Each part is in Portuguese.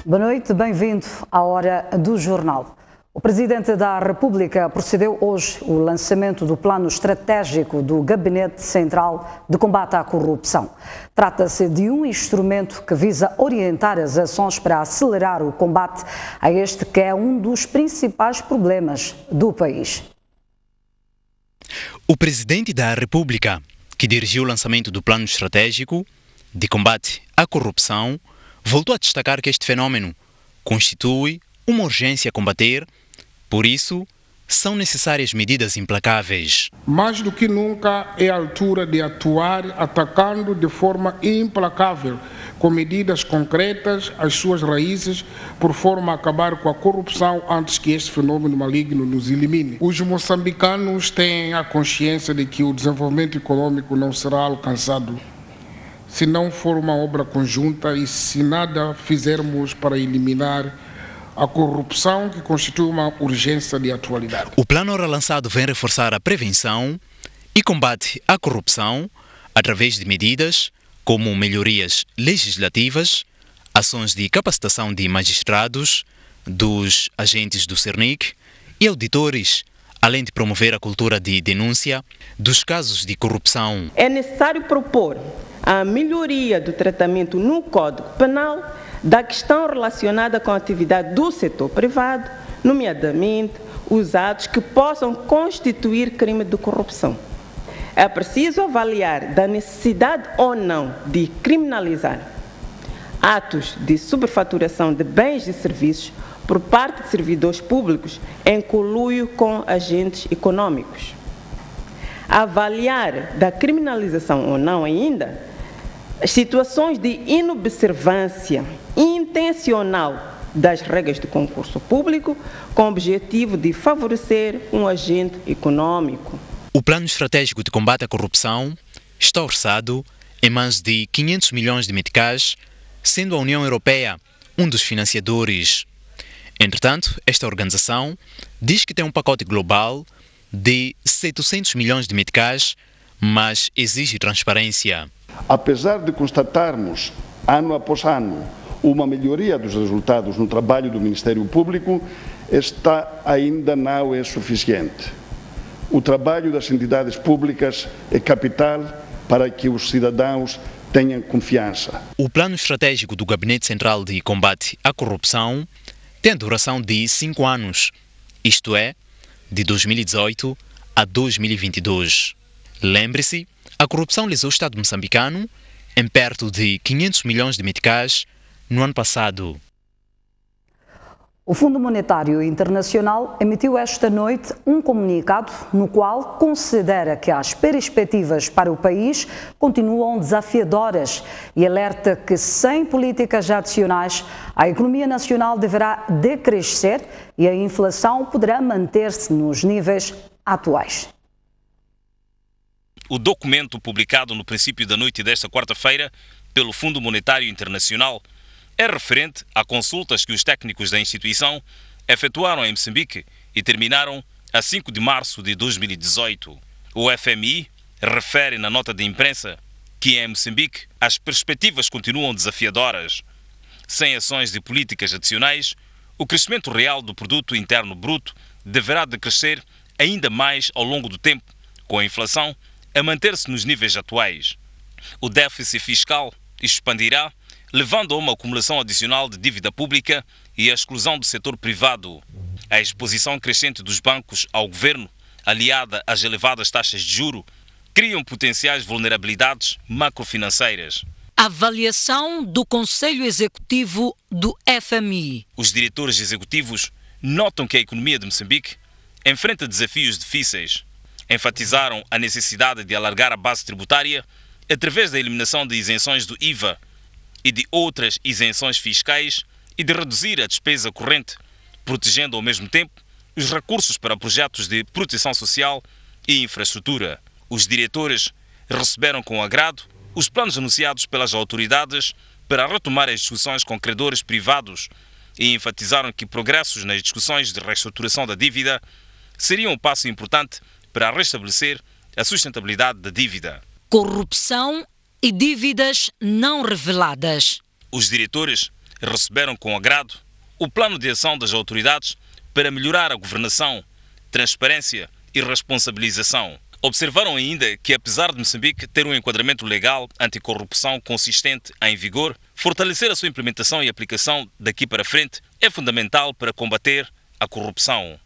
Boa noite, bem-vindo à Hora do Jornal. O Presidente da República procedeu hoje ao lançamento do Plano Estratégico do Gabinete Central de Combate à Corrupção. Trata-se de um instrumento que visa orientar as ações para acelerar o combate a este que é um dos principais problemas do país. O Presidente da República, que dirigiu o lançamento do Plano Estratégico de Combate à Corrupção, voltou a destacar que este fenômeno constitui uma urgência a combater. Por isso, são necessárias medidas implacáveis. Mais do que nunca é a altura de atuar atacando de forma implacável, com medidas concretas, as suas raízes, por forma a acabar com a corrupção antes que este fenômeno maligno nos elimine. Os moçambicanos têm a consciência de que o desenvolvimento econômico não será alcançado se não for uma obra conjunta e se nada fizermos para eliminar a corrupção, que constitui uma urgência de atualidade. O plano relançado vem reforçar a prevenção e combate à corrupção através de medidas como melhorias legislativas, ações de capacitação de magistrados, dos agentes do Cernic e auditores, além de promover a cultura de denúncia dos casos de corrupção. É necessário propor a melhoria do tratamento no Código Penal da questão relacionada com a atividade do setor privado, nomeadamente os atos que possam constituir crime de corrupção. É preciso avaliar da necessidade ou não de criminalizar atos de superfaturação de bens e serviços por parte de servidores públicos em conluio com agentes econômicos. Avaliar da criminalização ou não ainda as situações de inobservância intencional das regras de concurso público com o objetivo de favorecer um agente econômico. O Plano Estratégico de Combate à Corrupção está orçado em mais de 500 milhões de meticais, sendo a União Europeia um dos financiadores. Entretanto, esta organização diz que tem um pacote global de 700 milhões de meticais, mas exige transparência. Apesar de constatarmos, ano após ano, uma melhoria dos resultados no trabalho do Ministério Público, esta ainda não é suficiente. O trabalho das entidades públicas é capital para que os cidadãos tenham confiança. O Plano Estratégico do Gabinete Central de Combate à Corrupção tem a duração de 5 anos, isto é, de 2018 a 2022. Lembre-se, a corrupção lesou o Estado moçambicano em perto de 500 milhões de meticais no ano passado. O Fundo Monetário Internacional emitiu esta noite um comunicado no qual considera que as perspectivas para o país continuam desafiadoras e alerta que sem políticas adicionais a economia nacional deverá decrescer e a inflação poderá manter-se nos níveis atuais. O documento publicado no princípio da noite desta quarta-feira pelo Fundo Monetário Internacional é referente a consultas que os técnicos da instituição efetuaram em Moçambique e terminaram a 5 de março de 2018. O FMI refere na nota de imprensa que em Moçambique as perspectivas continuam desafiadoras. Sem ações de políticas adicionais, o crescimento real do produto interno bruto deverá decrescer ainda mais ao longo do tempo, com a inflação a manter-se nos níveis atuais. O déficit fiscal expandirá, levando a uma acumulação adicional de dívida pública e a exclusão do setor privado. A exposição crescente dos bancos ao governo, aliada às elevadas taxas de juros, criam potenciais vulnerabilidades macrofinanceiras. Avaliação do Conselho Executivo do FMI. Os diretores executivos notam que a economia de Moçambique enfrenta desafios difíceis. Enfatizaram a necessidade de alargar a base tributária através da eliminação de isenções do IVA e de outras isenções fiscais e de reduzir a despesa corrente, protegendo ao mesmo tempo os recursos para projetos de proteção social e infraestrutura. Os diretores receberam com agrado os planos anunciados pelas autoridades para retomar as discussões com credores privados e enfatizaram que progressos nas discussões de reestruturação da dívida seriam um passo importante para restabelecer a sustentabilidade da dívida. Corrupção e dívidas não reveladas. Os diretores receberam com agrado o plano de ação das autoridades para melhorar a governação, transparência e responsabilização. Observaram ainda que, apesar de Moçambique ter um enquadramento legal anticorrupção consistente em vigor, fortalecer a sua implementação e aplicação daqui para frente é fundamental para combater a corrupção.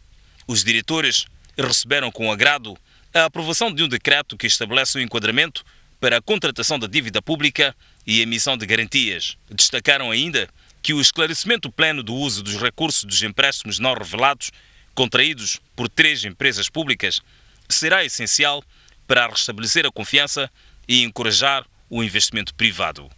Os diretores receberam com agrado a aprovação de um decreto que estabelece o enquadramento para a contratação da dívida pública e emissão de garantias. Destacaram ainda que o esclarecimento pleno do uso dos recursos dos empréstimos não revelados, contraídos por 3 empresas públicas, será essencial para restabelecer a confiança e encorajar o investimento privado.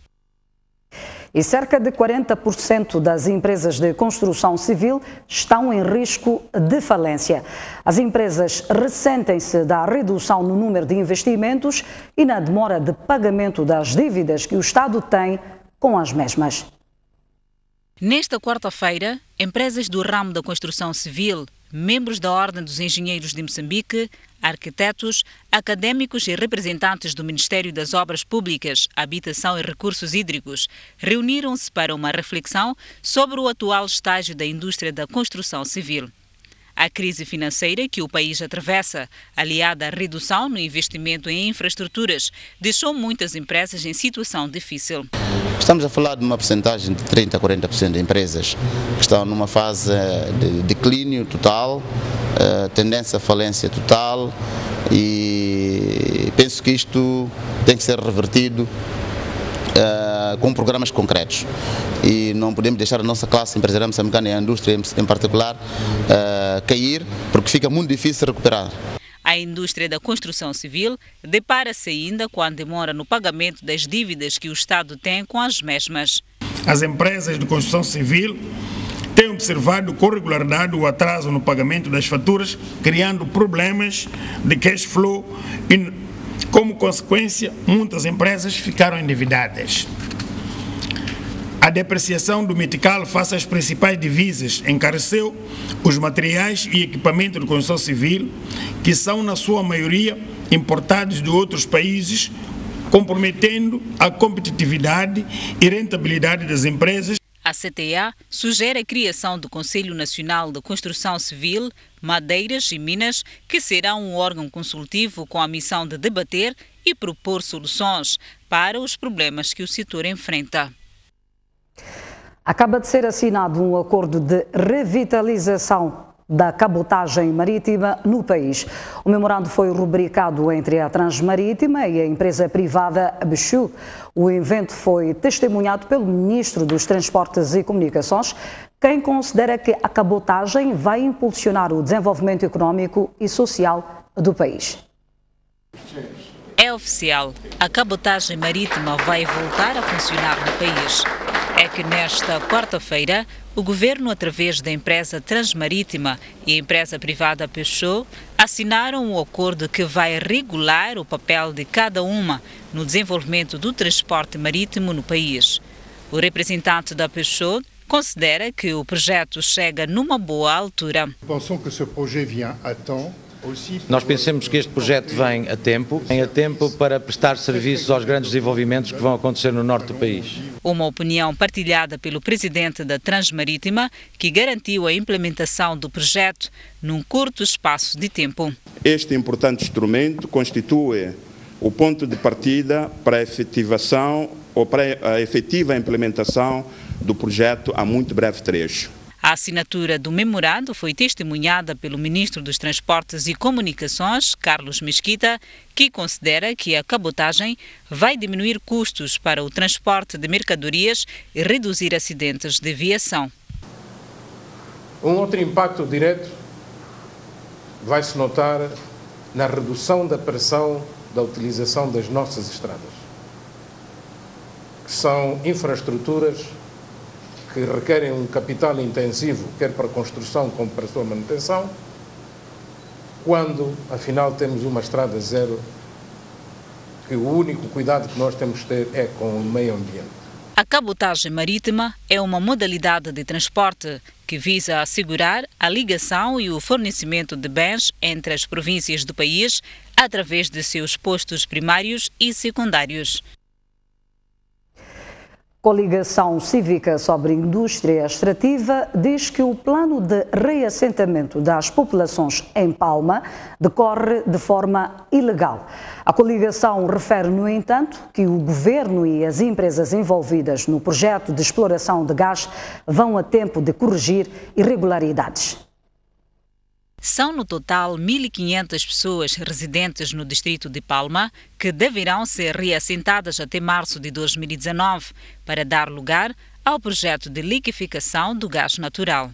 E cerca de 40% das empresas de construção civil estão em risco de falência. As empresas ressentem-se da redução no número de investimentos e na demora de pagamento das dívidas que o Estado tem com as mesmas. Nesta quarta-feira, empresas do ramo da construção civil, membros da Ordem dos Engenheiros de Moçambique, arquitetos, académicos e representantes do Ministério das Obras Públicas, Habitação e Recursos Hídricos reuniram-se para uma reflexão sobre o atual estágio da indústria da construção civil. A crise financeira que o país atravessa, aliada à redução no investimento em infraestruturas, deixou muitas empresas em situação difícil. Estamos a falar de uma percentagem de 30% a 40% de empresas que estão numa fase de declínio total, tendência à falência total, e penso que isto tem que ser revertido com programas concretos. E não podemos deixar a nossa classe empresarial moçambicana e a indústria em particular cair, porque fica muito difícil recuperar. A indústria da construção civil depara-se ainda com a demora no pagamento das dívidas que o Estado tem com as mesmas. As empresas de construção civil têm observado com regularidade o atraso no pagamento das faturas, criando problemas de cash flow e, como consequência, muitas empresas ficaram endividadas. A depreciação do metical face às principais divisas encareceu os materiais e equipamentos de construção civil, que são, na sua maioria, importados de outros países, comprometendo a competitividade e rentabilidade das empresas. A CTA sugere a criação do Conselho Nacional de Construção Civil, Madeiras e Minas, que será um órgão consultivo com a missão de debater e propor soluções para os problemas que o setor enfrenta. Acaba de ser assinado um acordo de revitalização da cabotagem marítima no país. O memorando foi rubricado entre a Transmarítima e a empresa privada Abchu. O evento foi testemunhado pelo Ministro dos Transportes e Comunicações, quem considera que a cabotagem vai impulsionar o desenvolvimento econômico e social do país. É oficial, a cabotagem marítima vai voltar a funcionar no país. É que nesta quarta-feira, o Governo, através da empresa Transmarítima e a empresa privada Peugeot, assinaram um acordo que vai regular o papel de cada uma no desenvolvimento do transporte marítimo no país. O representante da Peugeot considera que o projeto chega numa boa altura. Nós pensamos que este projeto vem a tempo para prestar serviços aos grandes desenvolvimentos que vão acontecer no norte do país. Uma opinião partilhada pelo presidente da Transmarítima, que garantiu a implementação do projeto num curto espaço de tempo. Este importante instrumento constitui o ponto de partida para a efetivação ou para a efetiva implementação do projeto a muito breve trecho. A assinatura do memorando foi testemunhada pelo Ministro dos Transportes e Comunicações, Carlos Mesquita, que considera que a cabotagem vai diminuir custos para o transporte de mercadorias e reduzir acidentes de viação. Um outro impacto direto vai se notar na redução da pressão da utilização das nossas estradas, que são infraestruturas que requerem um capital intensivo, quer para a construção como para a sua manutenção, quando, afinal, temos uma estrada zero, que o único cuidado que nós temos de ter é com o meio ambiente. A cabotagem marítima é uma modalidade de transporte que visa assegurar a ligação e o fornecimento de bens entre as províncias do país através de seus postos primários e secundários. Coligação Cívica sobre Indústria Extrativa diz que o plano de reassentamento das populações em Palma decorre de forma ilegal. A coligação refere, no entanto, que o governo e as empresas envolvidas no projeto de exploração de gás vão a tempo de corrigir irregularidades. São no total 1.500 pessoas residentes no distrito de Palma que deverão ser reassentadas até março de 2019 para dar lugar ao projeto de liqueficação do gás natural.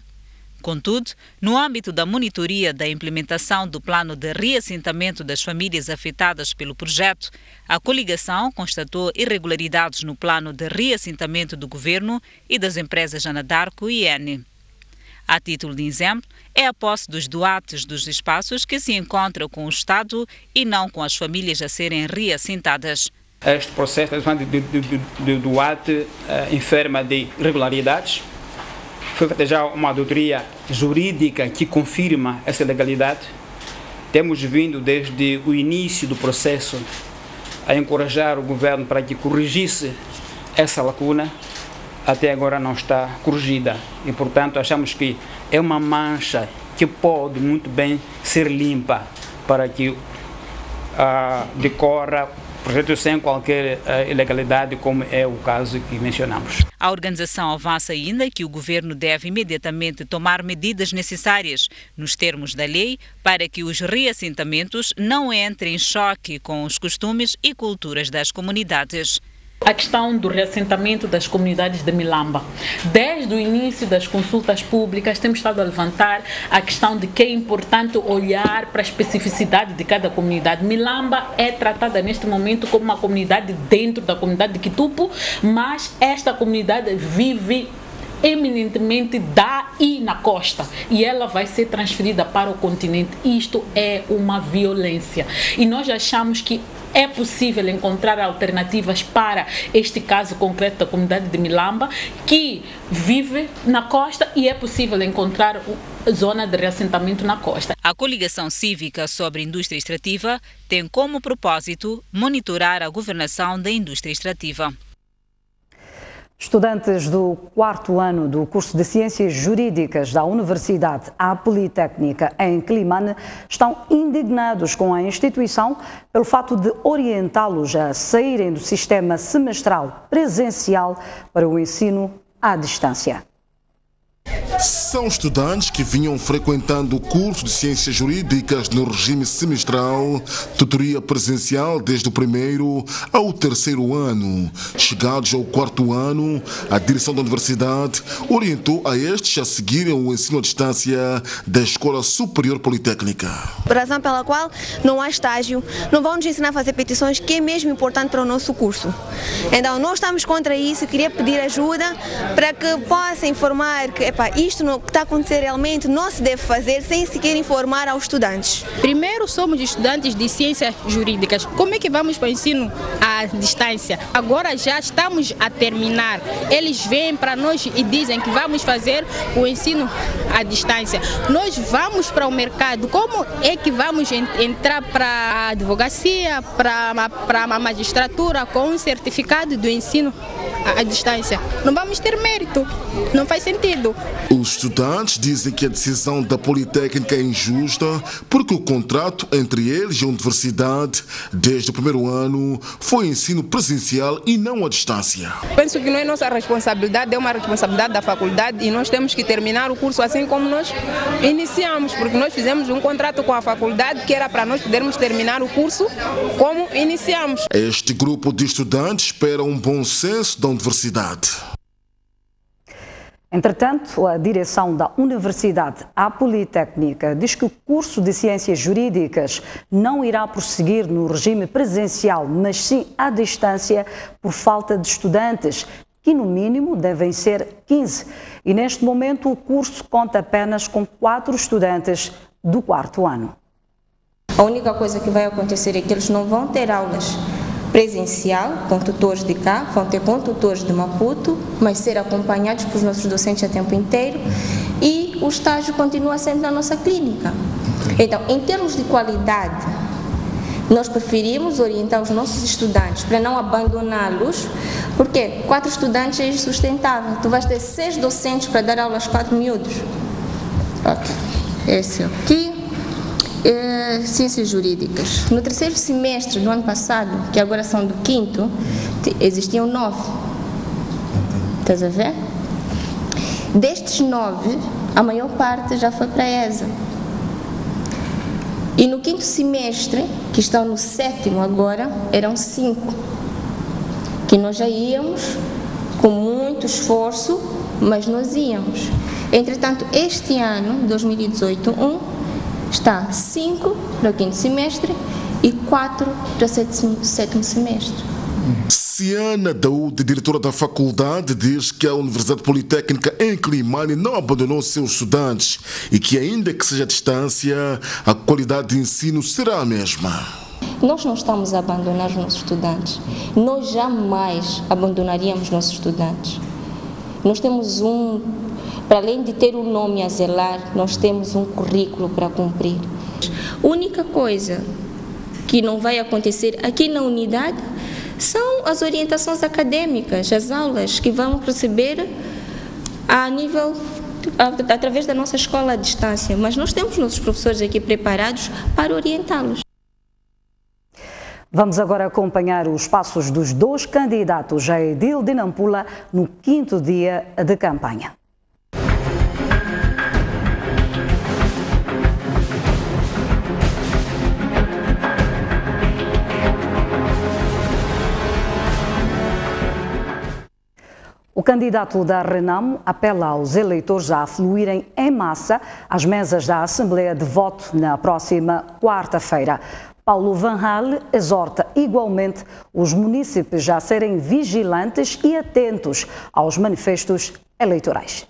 Contudo, no âmbito da monitoria da implementação do plano de reassentamento das famílias afetadas pelo projeto, a coligação constatou irregularidades no plano de reassentamento do governo e das empresas Anadarko e Eni. A título de exemplo, é a posse dos doates dos espaços que se encontram com o Estado e não com as famílias a serem reassentadas. Este processo de doate enferma de irregularidades. Foi feita já uma auditoria jurídica que confirma essa legalidade. Temos vindo desde o início do processo a encorajar o governo para que corrigisse essa lacuna. Até agora não está corrigida e, portanto, achamos que é uma mancha que pode muito bem ser limpa para que decorra o projeto sem qualquer ilegalidade, como é o caso que mencionamos. A organização avança ainda que o governo deve imediatamente tomar medidas necessárias, nos termos da lei, para que os reassentamentos não entrem em choque com os costumes e culturas das comunidades. A questão do reassentamento das comunidades de Milamba. Desde o início das consultas públicas, temos estado a levantar a questão de que é importante olhar para a especificidade de cada comunidade. Milamba é tratada neste momento como uma comunidade dentro da comunidade de Quitupo, mas esta comunidade vive eminentemente daí na costa e ela vai ser transferida para o continente. Isto é uma violência e nós achamos que é possível encontrar alternativas para este caso concreto da comunidade de Milamba, que vive na costa, e é possível encontrar zona de reassentamento na costa. A Coligação Cívica sobre Indústria Extrativa tem como propósito monitorar a governação da indústria extrativa. Estudantes do 4º ano do curso de Ciências Jurídicas da Universidade Politécnica em Climane estão indignados com a instituição pelo fato de orientá-los a saírem do sistema semestral presencial para o ensino à distância. São estudantes que vinham frequentando o curso de Ciências Jurídicas no regime semestral, tutoria presencial desde o 1º ao 3º ano. Chegados ao 4º ano, a direção da universidade orientou a estes a seguirem o ensino à distância da Escola Superior Politécnica. Razão pela qual não há estágio, não vão nos ensinar a fazer petições, que é mesmo importante para o nosso curso. Então, nós estamos contra isso, queria pedir ajuda para que possa informar que isto que está a acontecer realmente não se deve fazer sem sequer informar aos estudantes. Primeiro, somos estudantes de ciências jurídicas. Como é que vamos para o ensino à distância? Agora já estamos a terminar. Eles vêm para nós e dizem que vamos fazer o ensino à distância. Nós vamos para o mercado. Como é que vamos entrar para a advocacia, para a magistratura com um certificado do ensino à distância? Não vamos ter mérito. Não faz sentido. Os estudantes dizem que a decisão da Politécnica é injusta porque o contrato entre eles e a universidade, desde o 1º ano, foi ensino presencial e não à distância. Penso que não é nossa responsabilidade, é uma responsabilidade da faculdade e nós temos que terminar o curso assim como nós iniciamos, porque nós fizemos um contrato com a faculdade que era para nós podermos terminar o curso como iniciamos. Este grupo de estudantes espera um bom senso da universidade. Entretanto, a direção da Universidade Politécnica diz que o curso de Ciências Jurídicas não irá prosseguir no regime presencial, mas sim à distância, por falta de estudantes, que no mínimo devem ser 15. E neste momento o curso conta apenas com 4 estudantes do 4º ano. A única coisa que vai acontecer é que eles não vão ter aulas presencial, com tutores de cá, vão ter com tutores de Maputo, mas ser acompanhados pelos nossos docentes a tempo inteiro, e o estágio continua sendo na nossa clínica. Então, em termos de qualidade, Nós preferimos orientar os nossos estudantes para não abandoná-los, porque 4 estudantes é insustentável. Tu vais ter 6 docentes para dar aulas aos 4 miúdos. Ok, esse aqui. Ciências jurídicas. No 3º semestre do ano passado, que agora são do 5º, existiam 9. Estás a ver? Destes 9, a maior parte já foi para a ESA. E no 5º semestre, que estão no 7º agora, eram 5. Que nós já íamos com muito esforço, mas nós íamos. Entretanto, este ano, 2018, está 5 para o 5º semestre e 4 para o 7º semestre. Ciana Daúde, diretora da faculdade, diz que a Universidade Politécnica em Climane não abandonou seus estudantes e que, ainda que seja à distância, a qualidade de ensino será a mesma. Nós não estamos a abandonar os nossos estudantes. Nós jamais abandonaríamos nossos estudantes. Nós temos para além de ter um nome a zelar, nós temos um currículo para cumprir. A única coisa que não vai acontecer aqui na unidade são as orientações acadêmicas, as aulas que vão receber através da nossa escola à distância. Mas nós temos nossos professores aqui preparados para orientá-los. Vamos agora acompanhar os passos dos 2 candidatos a edil de Nampula no 5º dia de campanha. O candidato da Renamo apela aos eleitores a afluírem em massa às mesas da Assembleia de Voto na próxima quarta-feira. Paulo Van Hal exorta igualmente os munícipes a serem vigilantes e atentos aos manifestos eleitorais.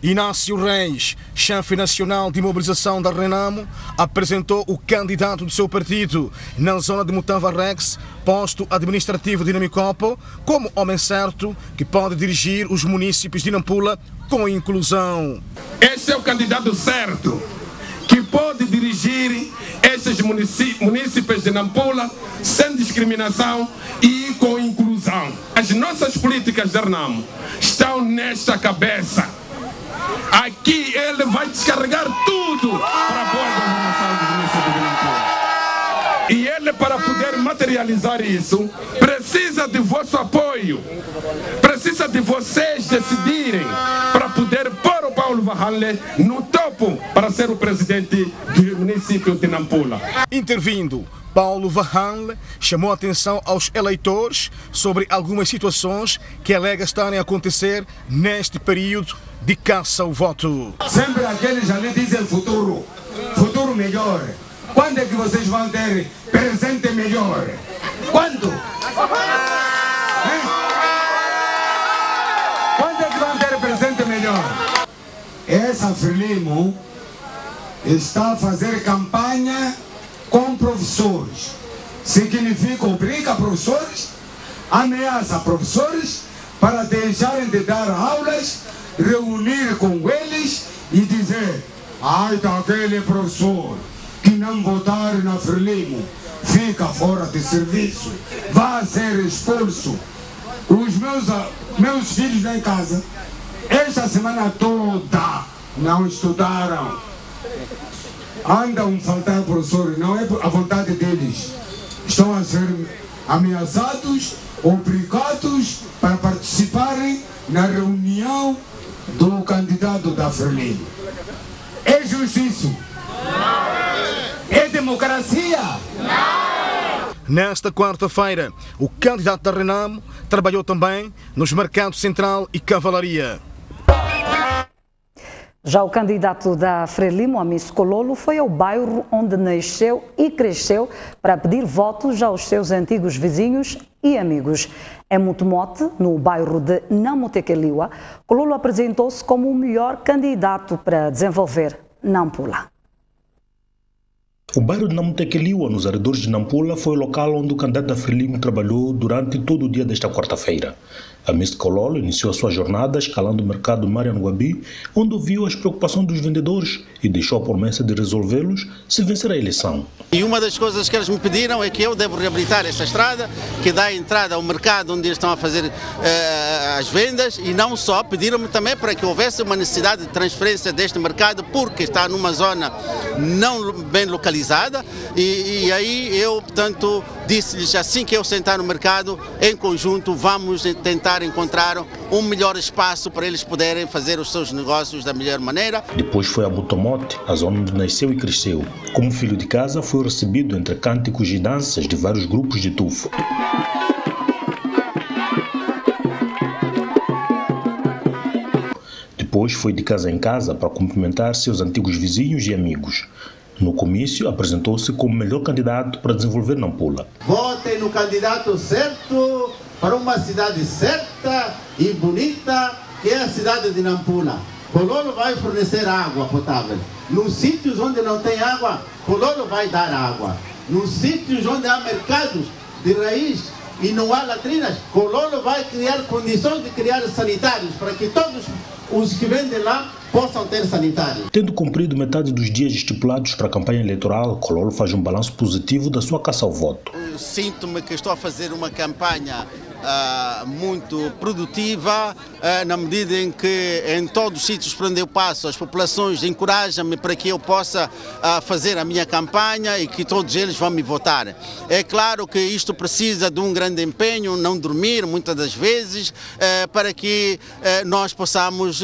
Inácio Reis, chefe nacional de mobilização da Renamo, apresentou o candidato do seu partido na zona de Mutamva-Rex, posto administrativo de Namicopo, como homem certo que pode dirigir os munícipes de Nampula com inclusão. Este é o candidato certo que pode dirigir estes munícipes de Nampula sem discriminação e com inclusão. As nossas políticas da Renamo estão nesta cabeça. Aqui ele vai descarregar tudo para a boa governação do município de Nampula. E ele, para poder materializar isso, precisa de vosso apoio, precisa de vocês decidirem para poder pôr o Paulo Van Hal no topo para ser o presidente do município de Nampula. Intervindo, Paulo Van Hal chamou a atenção aos eleitores sobre algumas situações que alega estarem a acontecer neste período de caça ao voto. Sempre aqueles ali dizem futuro melhor. Quando é que vocês vão ter presente melhor? Quando? Quando é que vão ter presente melhor? Essa Frelimo está a fazer campanha com professores. Significa obriga professores, ameaça professores para deixarem de dar aulas, reunir com eles e dizer: ai, daquele professor que não votar na Frelimo fica fora de serviço, vai ser expulso. Os meus filhos lá em casa, esta semana toda, não estudaram. Andam a faltar professores, não é a vontade deles. Estão a ser ameaçados, obrigados para participarem na reunião do candidato da Frelimo. É justiça? É democracia? Nesta quarta-feira, o candidato da Renamo trabalhou também nos mercados Central e Cavalaria. Já o candidato da Frelimo, Amisso Cololo, foi ao bairro onde nasceu e cresceu para pedir votos aos seus antigos vizinhos e amigos. Em Mutumote, no bairro de Namotekeliwa, Cololo apresentou-se como o melhor candidato para desenvolver Nampula. O bairro de Namutequeliua, nos arredores de Nampula, foi o local onde o candidato Frelimo trabalhou durante todo o dia desta quarta-feira. A Miss Kololo iniciou a sua jornada escalando o mercado de Mariano-Guabi, onde ouviu as preocupações dos vendedores e deixou a promessa de resolvê-los se vencer a eleição. E uma das coisas que eles me pediram é que eu devo reabilitar esta estrada, que dá entrada ao mercado onde eles estão a fazer as vendas, e não só, pediram-me também para que houvesse uma necessidade de transferência deste mercado, porque está numa zona não bem localizada, e aí eu, portanto, disse-lhes, assim que eu sentar no mercado, em conjunto, vamos tentar encontrar um melhor espaço para eles poderem fazer os seus negócios da melhor maneira. Depois foi a Butomote, a zona onde nasceu e cresceu. Como filho de casa, foi recebido entre cânticos e danças de vários grupos de tufo. Depois foi de casa em casa para cumprimentar seus antigos vizinhos e amigos. No comício, apresentou-se como melhor candidato para desenvolver Nampula. Votem no candidato certo para uma cidade certa e bonita, que é a cidade de Nampula. Kololo vai fornecer água potável. Nos sítios onde não tem água, Kololo vai dar água. Nos sítios onde há mercados de raiz e não há latrinas, Kololo vai criar condições de criar sanitários para que todos os que vendem lá possam ter sanitários. Tendo cumprido metade dos dias estipulados para a campanha eleitoral, Kololo faz um balanço positivo da sua caça ao voto. Sinto-me que estou a fazer uma campanha muito produtiva, na medida em que em todos os sítios por onde eu passo as populações encorajam-me para que eu possa fazer a minha campanha e que todos eles vão me votar. É claro que isto precisa de um grande empenho, não dormir muitas das vezes, para que nós possamos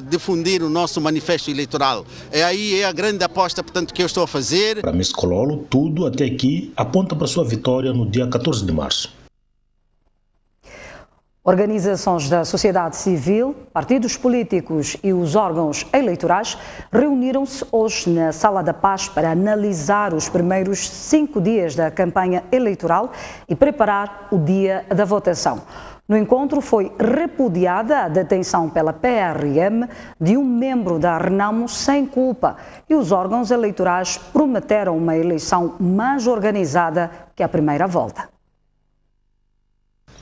difundir o nosso manifesto eleitoral. Aí é a grande aposta, portanto, que eu estou a fazer. Para Miss Kololo, tudo até aqui aponta para a sua vitória no dia 14 de março. Organizações da sociedade civil, partidos políticos e os órgãos eleitorais reuniram-se hoje na Sala da Paz para analisar os primeiros 5 dias da campanha eleitoral e preparar o dia da votação. No encontro foi repudiada a detenção pela PRM de um membro da Renamo sem culpa e os órgãos eleitorais prometeram uma eleição mais organizada que a primeira volta.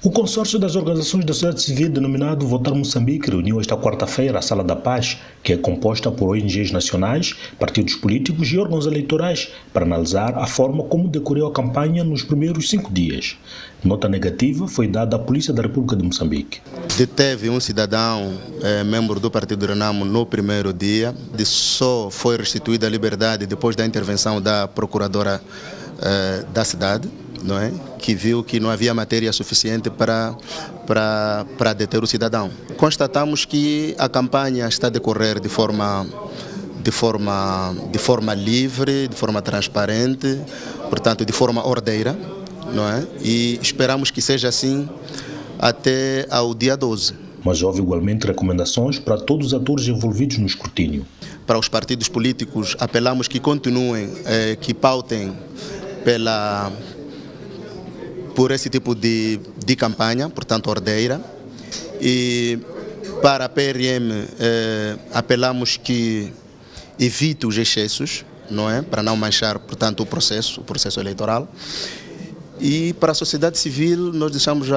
O consórcio das organizações da sociedade civil denominado Votar Moçambique reuniu esta quarta-feira a Sala da Paz, que é composta por ONGs nacionais, partidos políticos e órgãos eleitorais, para analisar a forma como decorreu a campanha nos primeiros 5 dias. Nota negativa foi dada à Polícia da República de Moçambique. Deteve um cidadão, membro do Partido Renamo, no primeiro dia, só foi restituída a liberdade depois da intervenção da procuradora da cidade, não é? Que viu que não havia matéria suficiente para deter o cidadão. Constatamos que a campanha está a decorrer de forma livre, de forma transparente, portanto de forma ordeira, não é? E esperamos que seja assim até ao dia 12. Mas houve igualmente recomendações para todos os atores envolvidos no escrutínio. Para os partidos políticos, apelamos que continuem, que pautem por esse tipo de campanha, portanto ordeira, e para a PRM apelamos que evite os excessos, não é? Para não manchar, portanto, o processo eleitoral, e para a sociedade civil nós deixamos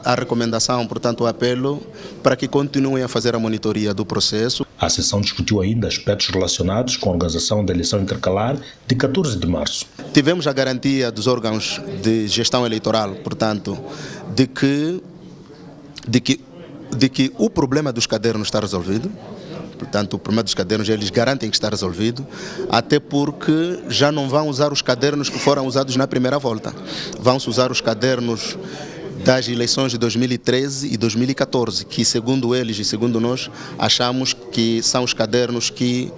a recomendação, portanto o apelo para que continuem a fazer a monitoria do processo. A sessão discutiu ainda aspectos relacionados com a organização da eleição intercalar de 14 de março. Tivemos a garantia dos órgãos de gestão eleitoral, portanto, de que o problema dos cadernos está resolvido. Portanto, o problema dos cadernos, eles garantem que está resolvido, até porque já não vão usar os cadernos que foram usados na primeira volta. Vão-se usar os cadernos das eleições de 2013 e 2014, que segundo eles e segundo nós, achamos que são os cadernos que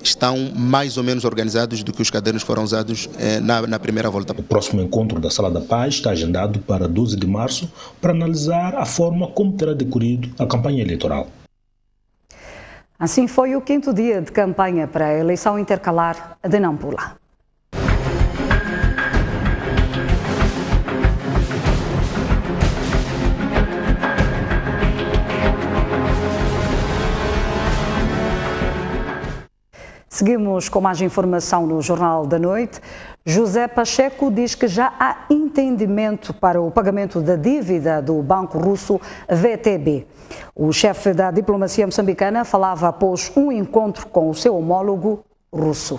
estão mais ou menos organizados do que os cadernos que foram usados na primeira volta. O próximo encontro da Sala da Paz está agendado para 12 de março para analisar a forma como terá decorrido a campanha eleitoral. Assim foi o 5º dia de campanha para a eleição intercalar de Nampula. Seguimos com mais informação no Jornal da Noite. José Pacheco diz que já há entendimento para o pagamento da dívida do banco russo VTB. O chefe da diplomacia moçambicana falava após um encontro com o seu homólogo russo.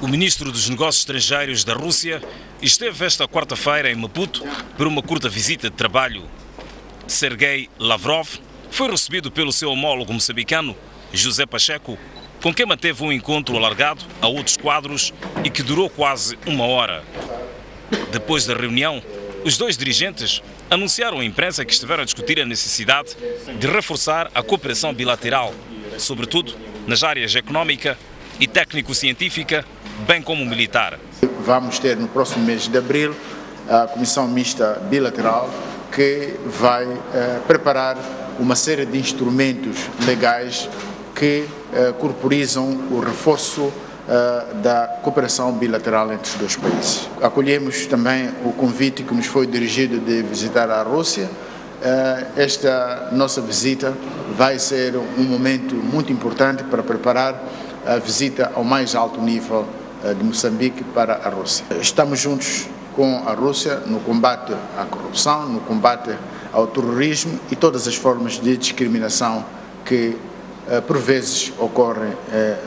O ministro dos Negócios Estrangeiros da Rússia esteve esta quarta-feira em Maputo por uma curta visita de trabalho. Sergei Lavrov foi recebido pelo seu homólogo moçambicano, José Pacheco, com quem manteve um encontro alargado a outros quadros e que durou quase uma hora. Depois da reunião, os dois dirigentes anunciaram à imprensa que estiveram a discutir a necessidade de reforçar a cooperação bilateral, sobretudo nas áreas económica e técnico-científica, bem como militar. Vamos ter no próximo mês de abril a Comissão Mista Bilateral que vai preparar uma série de instrumentos legais que corporizam o reforço da cooperação bilateral entre os dois países. Acolhemos também o convite que nos foi dirigido de visitar a Rússia. Esta nossa visita vai ser um momento muito importante para preparar a visita ao mais alto nível de Moçambique para a Rússia. Estamos juntos com a Rússia no combate à corrupção, no combate ao terrorismo e todas as formas de discriminação que por vezes ocorrem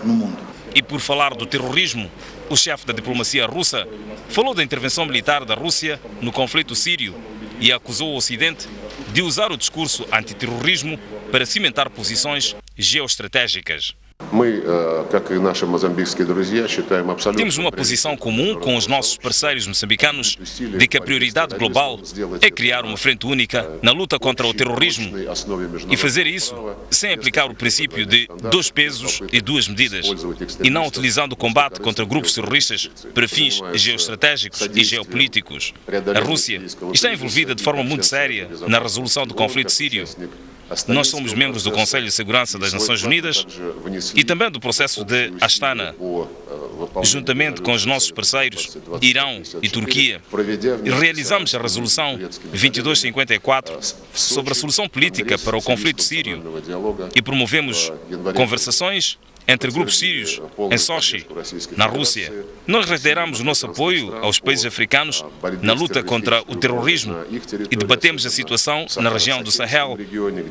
no mundo. E por falar do terrorismo, o chefe da diplomacia russa falou da intervenção militar da Rússia no conflito sírio e acusou o Ocidente de usar o discurso antiterrorismo para cimentar posições geoestratégicas. Temos uma posição comum com os nossos parceiros moçambicanos de que a prioridade global é criar uma frente única na luta contra o terrorismo e fazer isso sem aplicar o princípio de 2 pesos e 2 medidas e não utilizando o combate contra grupos terroristas para fins geoestratégicos e geopolíticos. A Rússia está envolvida de forma muito séria na resolução do conflito sírio. Nós somos membros do Conselho de Segurança das Nações Unidas e também do processo de Astana, juntamente com os nossos parceiros Irão e Turquia. Realizamos a resolução 2254 sobre a solução política para o conflito sírio e promovemos conversações entre grupos sírios em Sochi, na Rússia. Nós reiteramos o nosso apoio aos países africanos na luta contra o terrorismo e debatemos a situação na região do Sahel,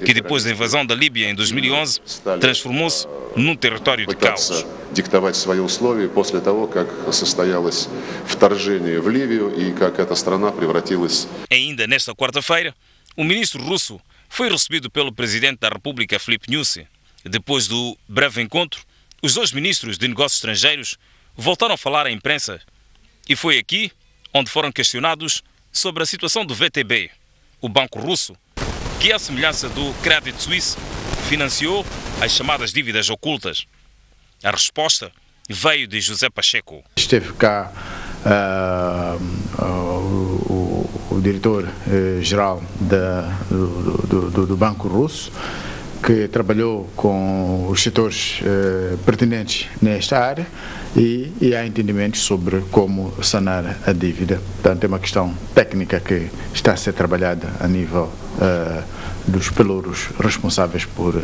que depois da invasão da Líbia em 2011 transformou-se num território de caos. Диктовать свои условия после того, как состоялось вторжение в Ливию и как эта страна превратилась. Ainda nesta quarta-feira, o ministro russo foi recebido pelo presidente da República, Filipe Nyusi. Depois do breve encontro, os dois ministros de Negócios Estrangeiros voltaram a falar à imprensa e foi aqui onde foram questionados sobre a situação do VTB, o banco russo, que, à semelhança do Credit Suisse, financiou as chamadas dívidas ocultas. A resposta veio de José Pacheco. Esteve cá o diretor-geral do Banco Russo, que trabalhou com os setores pertinentes nesta área e há entendimento sobre como sanar a dívida. Portanto, é uma questão técnica que está a ser trabalhada a nível dos pelouros responsáveis por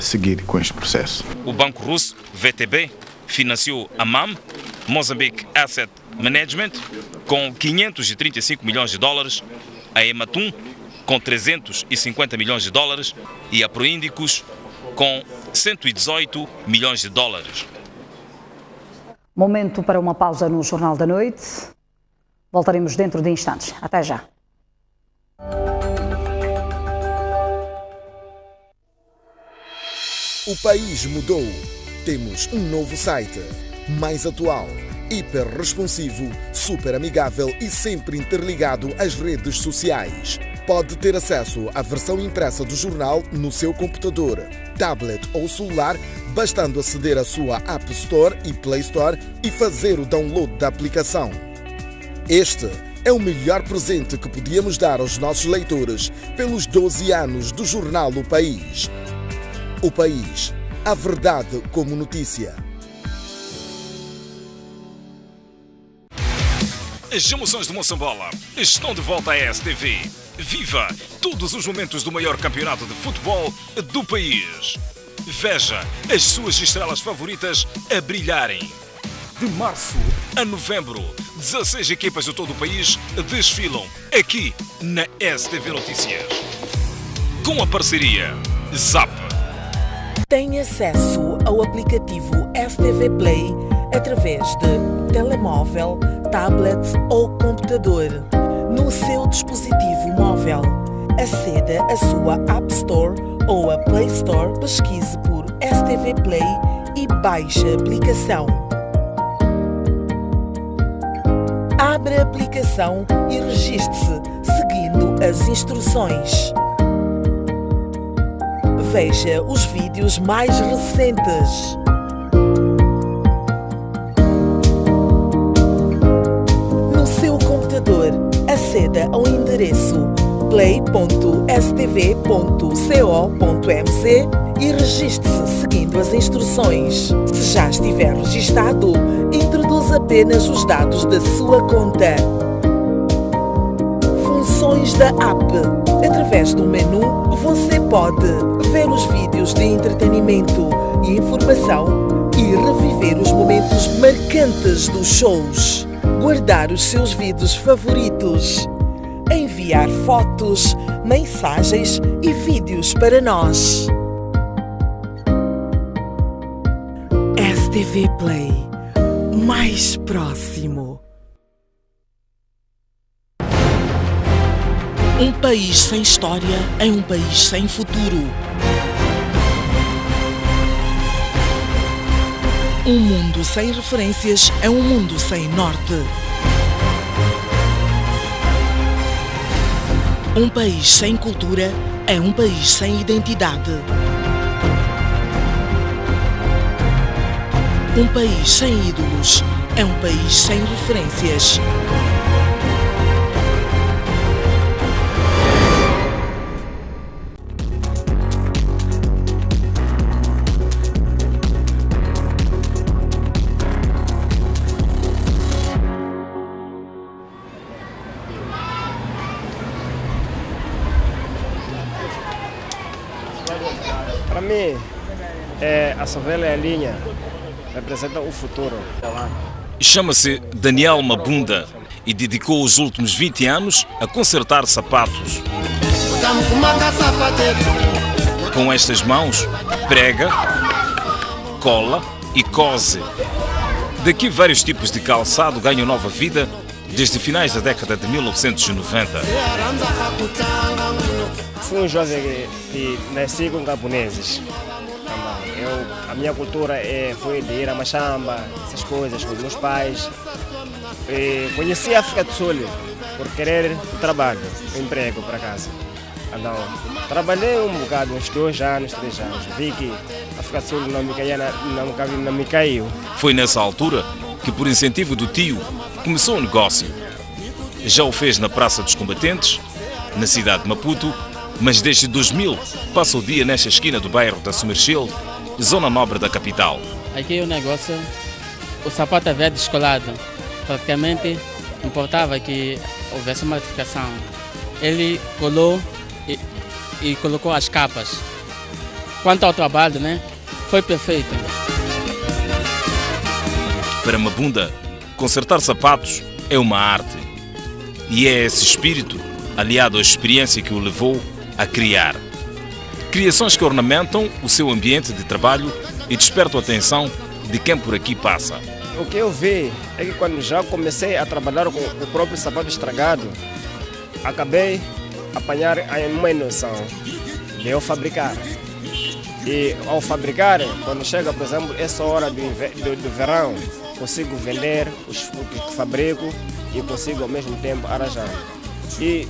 seguir com este processo. O Banco Russo, VTB, financiou a MAM, Mozambique Asset Management, com 535 milhões de dólares, a Ematum, com 350 milhões de dólares e a Proíndicos com 118 milhões de dólares. Momento para uma pausa no Jornal da Noite. Voltaremos dentro de instantes. Até já. O país mudou. Temos um novo site, mais atual, hiper responsivo, super amigável e sempre interligado às redes sociais. Pode ter acesso à versão impressa do jornal no seu computador, tablet ou celular, bastando aceder à sua App Store e Play Store e fazer o download da aplicação. Este é o melhor presente que podíamos dar aos nossos leitores pelos 12 anos do jornal O País. O País, a verdade como notícia. As emoções de Moçambola estão de volta à STV. Viva todos os momentos do maior campeonato de futebol do país. Veja as suas estrelas favoritas a brilharem. De março a novembro, 16 equipas de todo o país desfilam aqui na STV Notícias. Com a parceria Zap. Tem acesso ao aplicativo STV Play através de telemóvel, tablet ou computador. No seu dispositivo móvel, aceda à sua App Store ou a Play Store, pesquise por STV Play e baixe a aplicação. Abra a aplicação e registre-se seguindo as instruções. Veja os vídeos mais recentes. No seu computador, aceda ao endereço play.stv.co.mc e registre-se seguindo as instruções. Se já estiver registado, introduza apenas os dados da sua conta. Funções da app. Através do menu, você pode ver os vídeos de entretenimento e informação e reviver os momentos marcantes dos shows. Guardar os seus vídeos favoritos. Enviar fotos, mensagens e vídeos para nós. STV Play, mais próximo. Um país sem história é um país sem futuro. Um mundo sem referências é um mundo sem norte. Um país sem cultura é um país sem identidade. Um país sem ídolos é um país sem referências. Para mim, a favela é a linha, representa o futuro. Chama-se Daniel Mabunda e dedicou os últimos 20 anos a consertar sapatos. Com estas mãos, prega, cola e cose. Daqui vários tipos de calçado ganham nova vida desde finais da década de 1990. Fui um jovem que nasci com camponeses. A minha cultura foi de ir a Machamba, essas coisas, com os meus pais. Conheci a África do Sul por querer o trabalho, o emprego para casa. Então, trabalhei um bocado, uns 2 anos, 3 anos. Vi que a África do Sul não me caiu. Foi nessa altura que, por incentivo do tio, começou o negócio. Já o fez na Praça dos Combatentes, na cidade de Maputo, mas desde 2000 passa o dia nesta esquina do bairro da Somerchil, zona nobre da capital. Aqui o negócio, o sapato havia descolado. Praticamente importava que houvesse uma modificação. Ele colou e colocou as capas. Quanto ao trabalho, foi perfeito. Para Mabunda, consertar sapatos é uma arte. E é esse espírito, aliado à experiência que o levou a criar. Criações que ornamentam o seu ambiente de trabalho e despertam a atenção de quem por aqui passa. O que eu vi é que quando já comecei a trabalhar com o próprio sapato estragado, acabei apanhar uma inoção de eu fabricar. E ao fabricar, quando chega, por exemplo, essa hora do verão, consigo vender o que fabrico e consigo ao mesmo tempo arranjar. E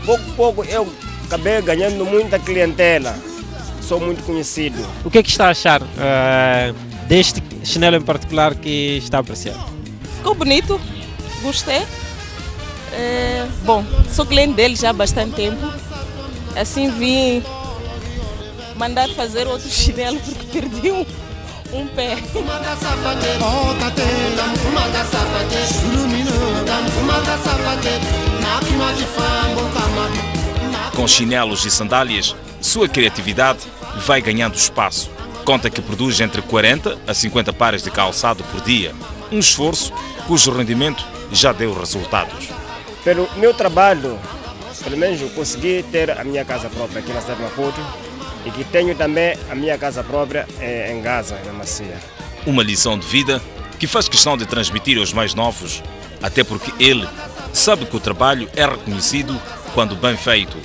pouco a pouco eu acabei ganhando muita clientela, sou muito conhecido. O que é que está a achar deste chinelo em particular que está a apreciar? Ficou bonito, gostei. Bom, sou cliente dele já há bastante tempo, assim vim mandar fazer outro chinelo porque perdi um pé. Com chinelos e sandálias, sua criatividade vai ganhando espaço. conta que produz entre 40 a 50 pares de calçado por dia, um esforço cujo rendimento já deu resultados. Pelo meu trabalho, pelo menos eu consegui ter a minha casa própria aqui na cidade de Maputo e que tenho também a minha casa própria em Gaza, na Macia. Uma lição de vida que faz questão de transmitir aos mais novos, até porque ele sabe que o trabalho é reconhecido quando bem feito.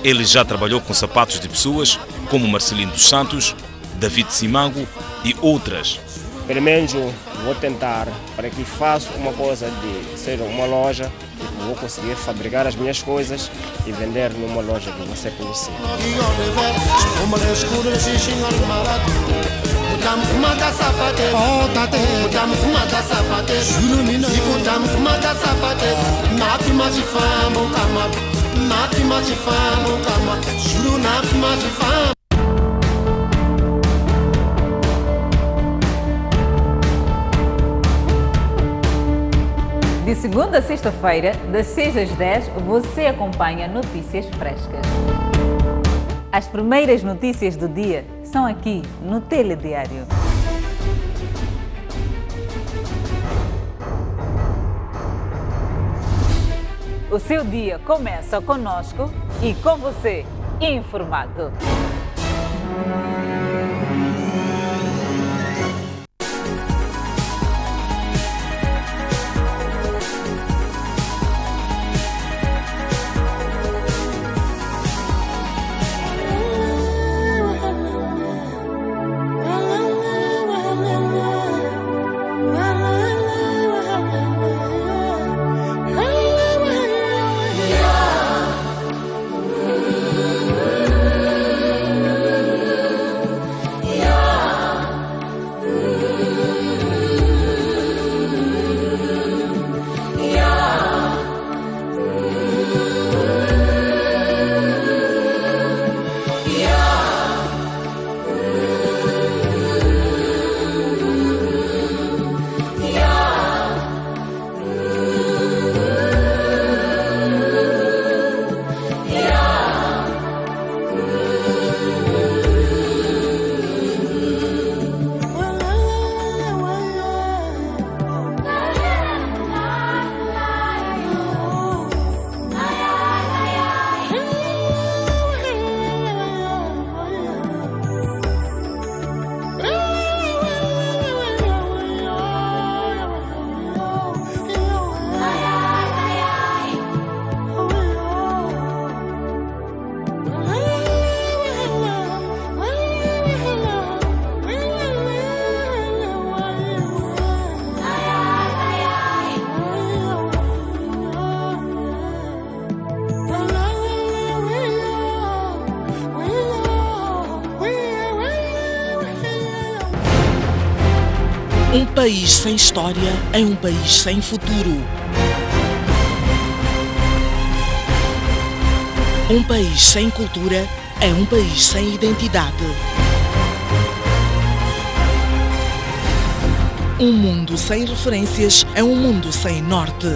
Ele já trabalhou com sapatos de pessoas como Marcelino dos Santos, David Simango e outras. Pelo menos eu vou tentar para que faça uma coisa de ser uma loja e que vou conseguir fabricar as minhas coisas e vender numa loja que você conhecer. De segunda a sexta-feira, das 6 às 10, você acompanha Notícias Frescas. As primeiras notícias do dia são aqui no Telediário. O seu dia começa conosco e com você, informado. Um país sem história é um país sem futuro. Um país sem cultura é um país sem identidade. Um mundo sem referências é um mundo sem norte.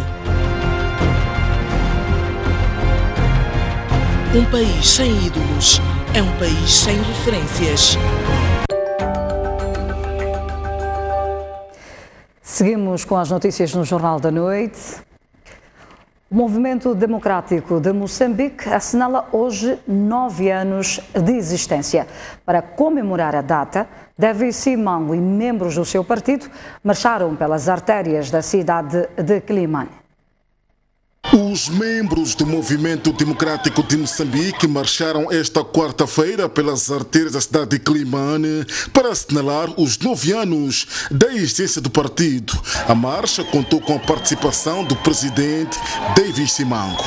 Um país sem ídolos é um país sem referências. Seguimos com as notícias no Jornal da Noite. O Movimento Democrático de Moçambique assinala hoje 9 anos de existência. Para comemorar a data, David Simango e membros do seu partido marcharam pelas artérias da cidade de Quelimane. Os membros do Movimento Democrático de Moçambique marcharam esta quarta-feira pelas artérias da cidade de Quelimane para assinalar os 9 anos da existência do partido. A marcha contou com a participação do presidente David Simango.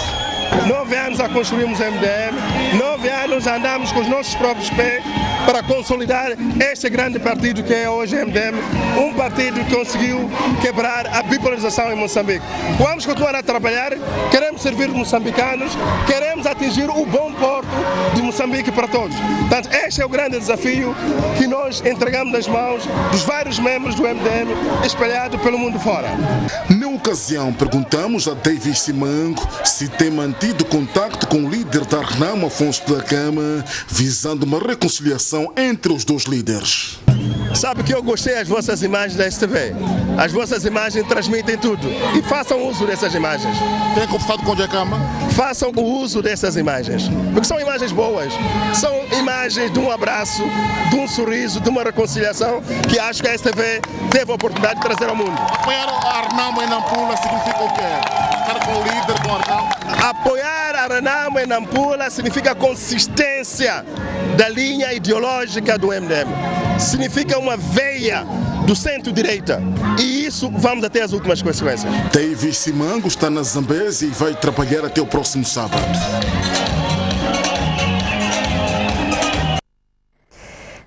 9 anos a construirmos o MDM, 9 anos andamos com os nossos próprios pés para consolidar este grande partido que é hoje o MDM, um partido que conseguiu quebrar a bipolarização em Moçambique. Vamos continuar a trabalhar, queremos servir os moçambicanos, queremos atingir o bom porto de Moçambique para todos. Portanto, este é o grande desafio que nós entregamos nas mãos dos vários membros do MDM espalhados pelo mundo fora. Na ocasião, perguntamos a David Simango se tem mantido contacto com o líder da RENAMO, Afonso da Gama, visando uma reconciliação entre os dois líderes. Sabe que eu gostei das vossas imagens da STV. As vossas imagens transmitem tudo. E façam uso dessas imagens. Tem conversado com o Jacama? Façam o uso dessas imagens. Porque são imagens boas. São imagens de um abraço, de um sorriso, de uma reconciliação que acho que a STV teve a oportunidade de trazer ao mundo. Apoiar a Renamo em Nampula significa o quê? Estar com o líder, com a Renamo? Apoiar a Renamo em Nampula significa consistência da linha ideológica do MDM. Significa uma veia do centro-direita. E isso vamos até as últimas consequências. Davis Simango está na Zambésia e vai trabalhar até o próximo sábado.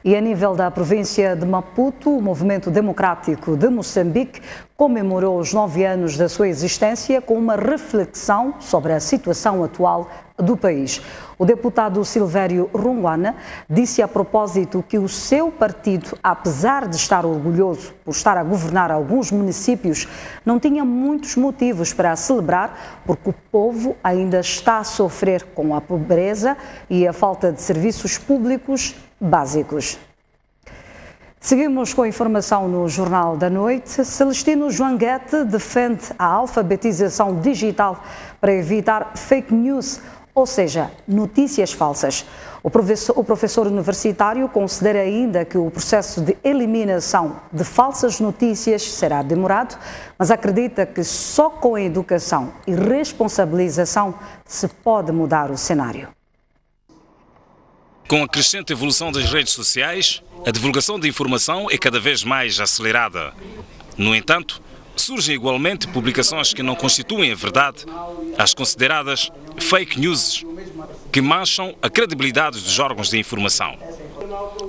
E a nível da província de Maputo, o Movimento Democrático de Moçambique comemorou os 9 anos da sua existência com uma reflexão sobre a situação atual do país. O deputado Silvério Runguana disse a propósito que o seu partido, apesar de estar orgulhoso por estar a governar alguns municípios, não tinha muitos motivos para celebrar, porque o povo ainda está a sofrer com a pobreza e a falta de serviços públicos básicos. Seguimos com a informação no Jornal da Noite. Celestino Joanguete defende a alfabetização digital para evitar fake news, ou seja, notícias falsas. O professor universitário considera ainda que o processo de eliminação de falsas notícias será demorado, mas acredita que só com a educação e responsabilização se pode mudar o cenário. Com a crescente evolução das redes sociais, a divulgação de informação é cada vez mais acelerada. No entanto, surgem igualmente publicações que não constituem a verdade, as consideradas fake news, que mancham a credibilidade dos órgãos de informação.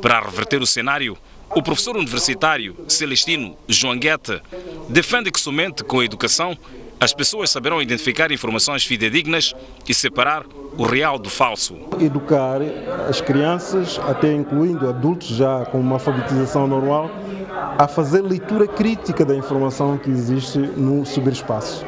Para reverter o cenário, o professor universitário Celestino Joanguete defende que somente com a educação as pessoas saberão identificar informações fidedignas e separar o real do falso. Educar as crianças, até incluindo adultos já com uma alfabetização normal, a fazer leitura crítica da informação que existe no ciberespaço.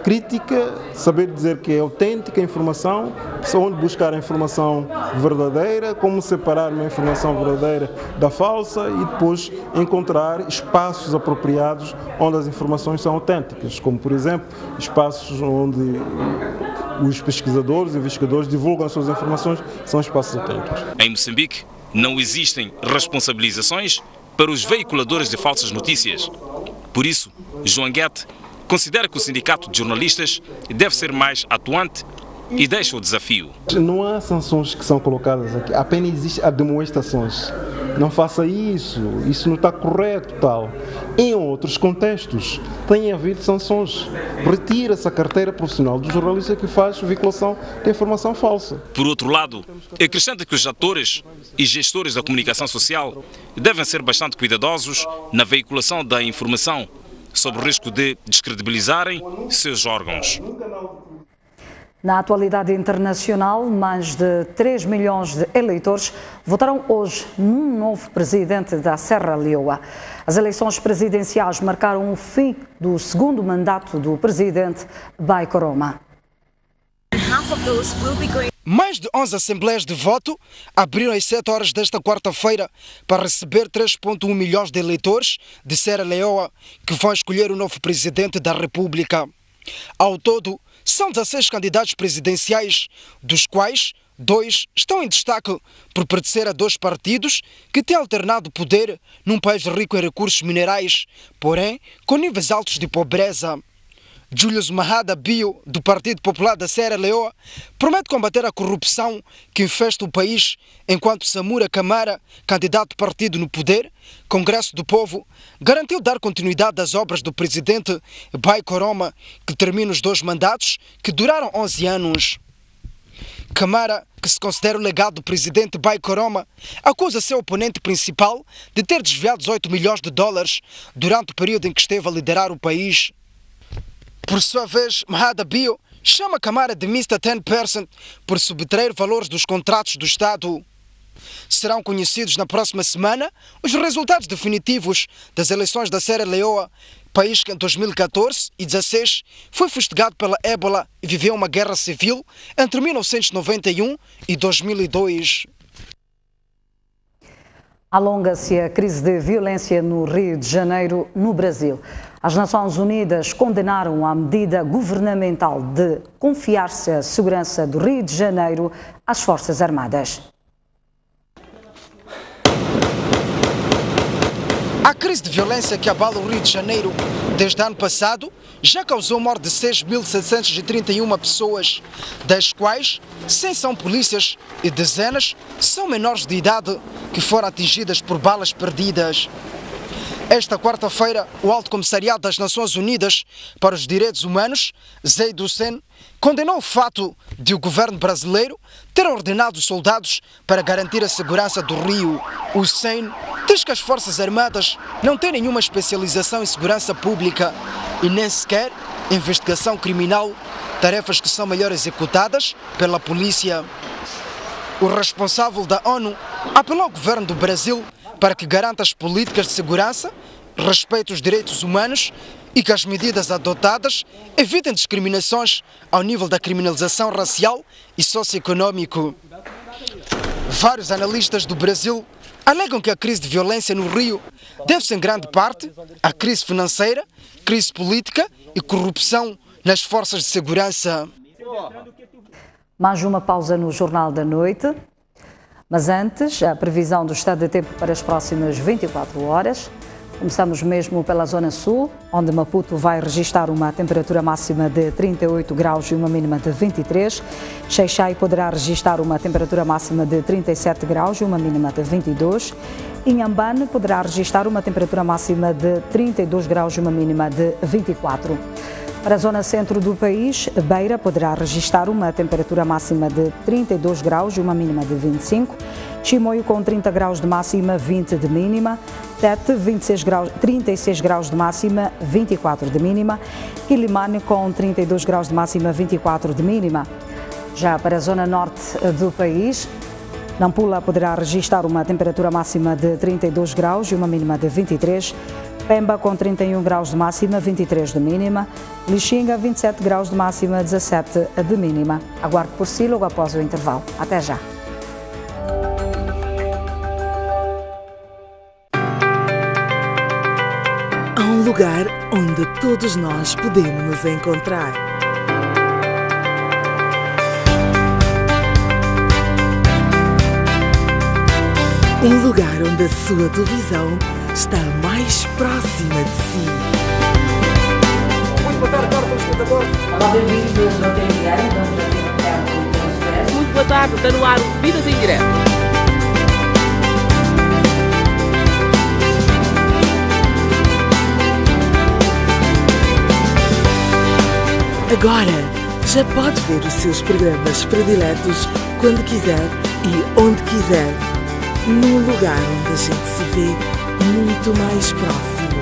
Crítica, saber dizer que é autêntica a informação, onde buscar a informação verdadeira, como separar uma informação verdadeira da falsa e depois encontrar espaços apropriados onde as informações são autênticas, como por exemplo espaços onde os pesquisadores e investigadores divulgam as suas informações, são espaços autênticos. Em Moçambique não existem responsabilizações para os veiculadores de falsas notícias. Por isso, Joanguete considera que o Sindicato de Jornalistas deve ser mais atuante e deixa o desafio. Não há sanções que são colocadas aqui, apenas existem demonstrações. Não faça isso não está correto, tal. Em outros contextos, tem havido sanções. Retira-se a carteira profissional do jornalista que faz veiculação de informação falsa. Por outro lado, acrescenta que os atores e gestores da comunicação social devem ser bastante cuidadosos na veiculação da informação, sob o risco de descredibilizarem seus órgãos. Na atualidade internacional, mais de 3 milhões de eleitores votaram hoje num novo presidente da Serra Leoa. As eleições presidenciais marcaram o fim do segundo mandato do presidente Baikoroma. Mais de 11 assembleias de voto abriram às 7 horas desta quarta-feira para receber 3,1 milhões de eleitores de Serra Leoa que vão escolher o novo presidente da República. Ao todo, são 16 candidatos presidenciais, dos quais 2 estão em destaque por pertencer a 2 partidos que têm alternado poder num país rico em recursos minerais, porém com níveis altos de pobreza. Julius Mahada Bio, do Partido Popular da Serra Leoa, promete combater a corrupção que infesta o país, enquanto Samura Camara, candidato do partido no poder, Congresso do Povo, garantiu dar continuidade às obras do presidente Baikoroma, que termina os 2 mandatos que duraram 11 anos. Camara, que se considera o legado do presidente Baikoroma, acusa seu oponente principal de ter desviado 18 milhões de dólares durante o período em que esteve a liderar o país. Por sua vez, Mahada Bio chama a Câmara de Mr. 10% por subtrair valores dos contratos do Estado. Serão conhecidos na próxima semana os resultados definitivos das eleições da Serra Leoa, país que em 2014 e 2016 foi fustigado pela ébola e viveu uma guerra civil entre 1991 e 2002. Alonga-se a crise de violência no Rio de Janeiro, no Brasil. As Nações Unidas condenaram a medida governamental de confiar-se a segurança do Rio de Janeiro às Forças Armadas. A crise de violência que abala o Rio de Janeiro desde o ano passado já causou morte de 6.731 pessoas, das quais 100 são polícias e dezenas são menores de idade que foram atingidas por balas perdidas. Esta quarta-feira, o Alto Comissariado das Nações Unidas para os Direitos Humanos, Zeid Hussein, condenou o fato de o governo brasileiro ter ordenado os soldados para garantir a segurança do Rio. Hussein diz que as Forças Armadas não têm nenhuma especialização em segurança pública e nem sequer investigação criminal, tarefas que são melhor executadas pela polícia. O responsável da ONU apelou ao governo do Brasil para que garanta as políticas de segurança, respeite os direitos humanos e que as medidas adotadas evitem discriminações ao nível da criminalização racial e socioeconômico. Vários analistas do Brasil alegam que a crise de violência no Rio deve-se em grande parte à crise financeira, crise política e corrupção nas forças de segurança. Mais uma pausa no Jornal da Noite. Mas antes, a previsão do estado de tempo para as próximas 24 horas. Começamos mesmo pela Zona Sul, onde Maputo vai registrar uma temperatura máxima de 38 graus e uma mínima de 23. Xai-Xai poderá registrar uma temperatura máxima de 37 graus e uma mínima de 22. Inhambane poderá registrar uma temperatura máxima de 32 graus e uma mínima de 24. Para a zona centro do país, Beira poderá registrar uma temperatura máxima de 32 graus e uma mínima de 25. Chimoio com 30 graus de máxima, 20 de mínima. Tete, 36 graus de máxima, 24 de mínima. Quilimane com 32 graus de máxima, 24 de mínima. Já para a zona norte do país, Nampula poderá registrar uma temperatura máxima de 32 graus e uma mínima de 23. Pemba com 31 graus de máxima, 23 de mínima. Lixinga, 27 graus de máxima, 17 de mínima. Aguarde por si logo após o intervalo. Até já. Há um lugar onde todos nós podemos nos encontrar. Um lugar onde a sua televisão está mais próxima de si. Muito boa tarde, telespectadores. Olá, bem-vindos ao Vidas em Direto. Vamos aqui no Teatro Transverso. Muito boa tarde, está no ar o Vidas em Direto. Agora já pode ver os seus programas prediletos quando quiser e onde quiser. Num lugar onde a gente se vê muito mais próximo.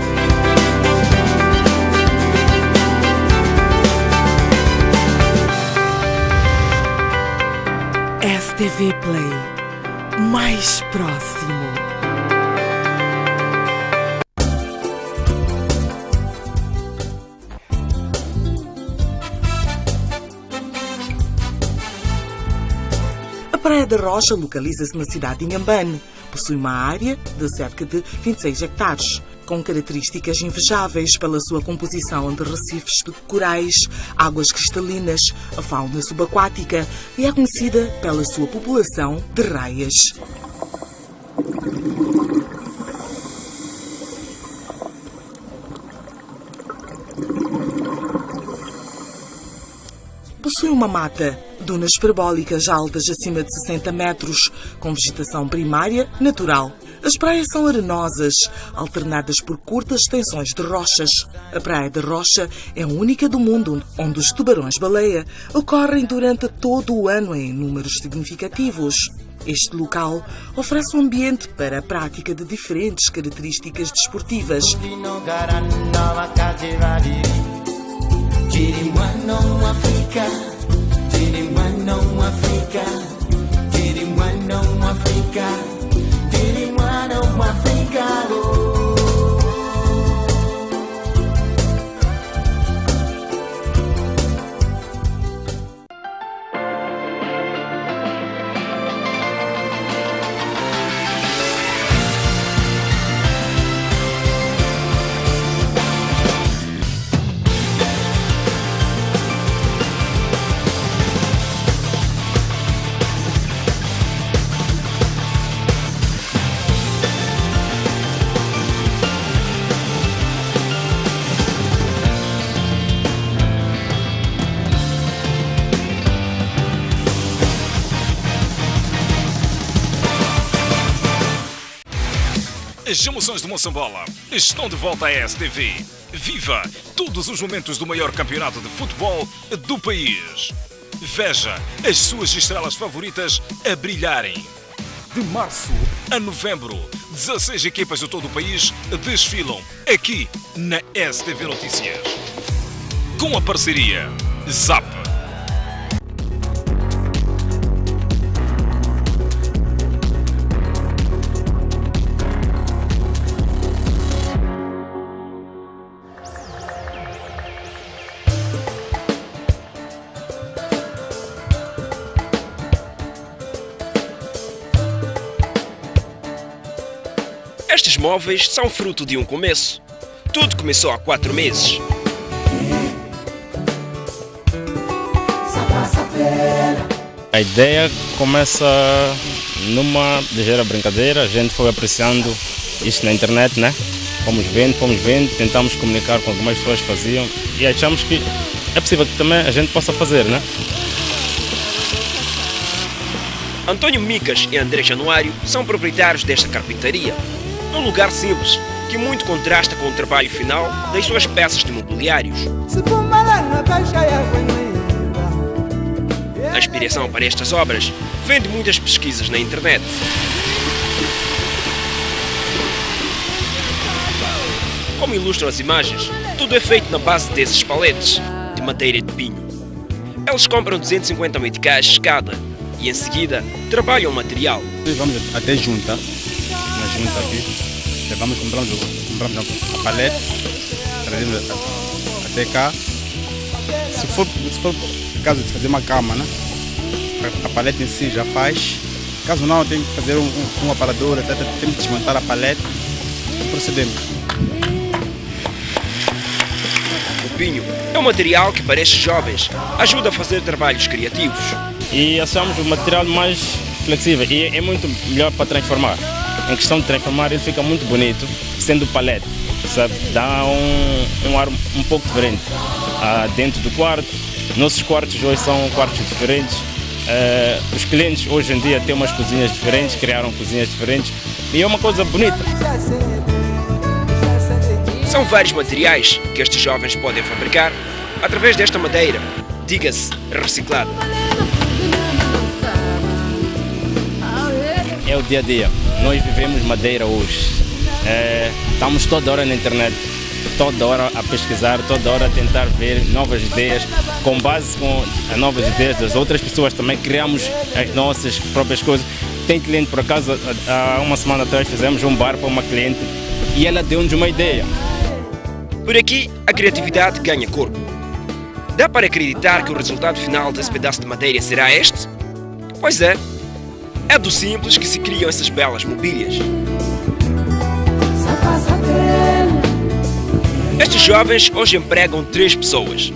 STV Play, mais próximo. A Praia da Rocha localiza-se na cidade de Inhambane. Possui uma área de cerca de 26 hectares, com características invejáveis pela sua composição de recifes de corais, águas cristalinas, a fauna subaquática e é conhecida pela sua população de raias. Possui uma mata, dunas parabólicas altas acima de 60 metros, com vegetação primária natural. As praias são arenosas, alternadas por curtas extensões de rochas. A Praia da Rocha é a única do mundo onde os tubarões-baleia ocorrem durante todo o ano em números significativos. Este local oferece um ambiente para a prática de diferentes características desportivas. As emoções de Moçambola estão de volta à STV. Viva todos os momentos do maior campeonato de futebol do país. Veja as suas estrelas favoritas a brilharem. De março a novembro, 16 equipas de todo o país desfilam aqui na STV Notícias. Com a parceria ZAP. Estes móveis são fruto de um começo. Tudo começou há 4 meses. A ideia começa numa ligeira brincadeira. A gente foi apreciando isto na internet, né? Fomos vendo, tentamos comunicar com algumas pessoas que faziam e achamos que é possível que também a gente possa fazer, né? Antônio Micas e André Januário são proprietários desta carpintaria. Um lugar simples, que muito contrasta com o trabalho final das suas peças de mobiliários. A inspiração para estas obras vem de muitas pesquisas na internet. Como ilustram as imagens, tudo é feito na base desses paletes, de madeira de pinho. Eles compram 250 meticais cada e em seguida trabalham o material. Vamos até junta, na junta aqui. Vamos compramos a palete, trazemos até cá. Se for caso de fazer uma cama, né? A palete em si já faz. Caso não, tem que fazer um aparador, etc. Tem que desmontar a palete e procedemos. O pinho é um material que para estes jovens ajuda a fazer trabalhos criativos. E achamos o material mais flexível e é muito melhor para transformar. Em questão de transformar, ele fica muito bonito, sendo palete, sabe? Dá um ar um pouco diferente dentro do quarto. Nossos quartos hoje são quartos diferentes. Os clientes hoje em dia têm umas cozinhas diferentes, criaram cozinhas diferentes e é uma coisa bonita. São vários materiais que estes jovens podem fabricar através desta madeira, diga-se reciclada. É o dia a dia. Nós vivemos madeira hoje. Estamos toda hora na internet, toda hora a pesquisar, toda hora a tentar ver novas ideias. Com base com as novas ideias das outras pessoas também criamos as nossas próprias coisas. Tem cliente, por acaso, há uma semana atrás fizemos um bar para uma cliente e ela deu-nos uma ideia. Por aqui, a criatividade ganha corpo. Dá para acreditar que o resultado final desse pedaço de madeira será este? Pois é. É do simples que se criam essas belas mobílias. Estes jovens hoje empregam 3 pessoas,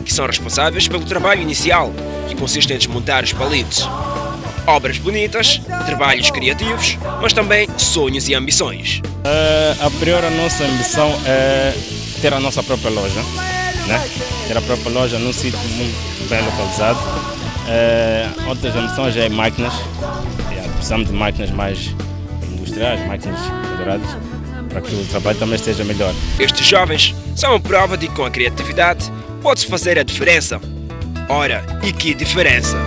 que são responsáveis pelo trabalho inicial, que consiste em desmontar os palitos. Obras bonitas, trabalhos criativos, mas também sonhos e ambições. A priori a nossa ambição é ter a nossa própria loja, né? Ter a própria loja num sítio muito bem localizado. Outras ambições é máquinas. Precisamos de máquinas mais industriais, máquinas douradas, para que o trabalho também esteja melhor. Estes jovens são a prova de que com a criatividade pode-se fazer a diferença. Ora, e que diferença!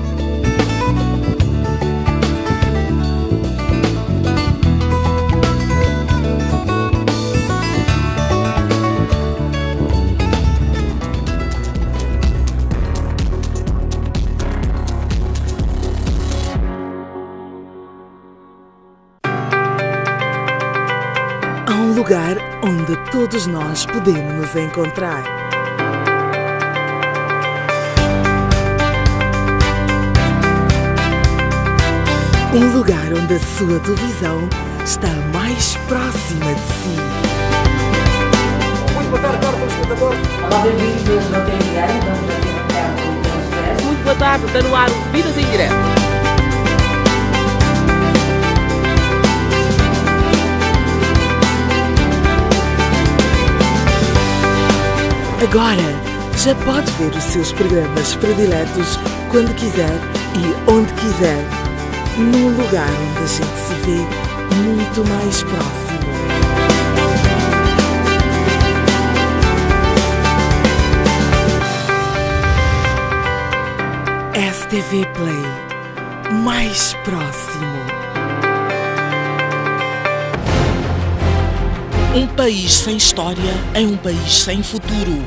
Lugar onde todos nós podemos nos encontrar. Um lugar onde a sua televisão está mais próxima de si. Muito boa tarde, telespectador. Olá, bem-vindos ao Tele Diário. Estamos aqui no Teatro. Muito boa tarde, está no ar o Vidas em Direto. Agora já pode ver os seus programas prediletos quando quiser e onde quiser, num lugar onde a gente se vê muito mais próximo. RTV Play, mais próximo. Um país sem história é um país sem futuro.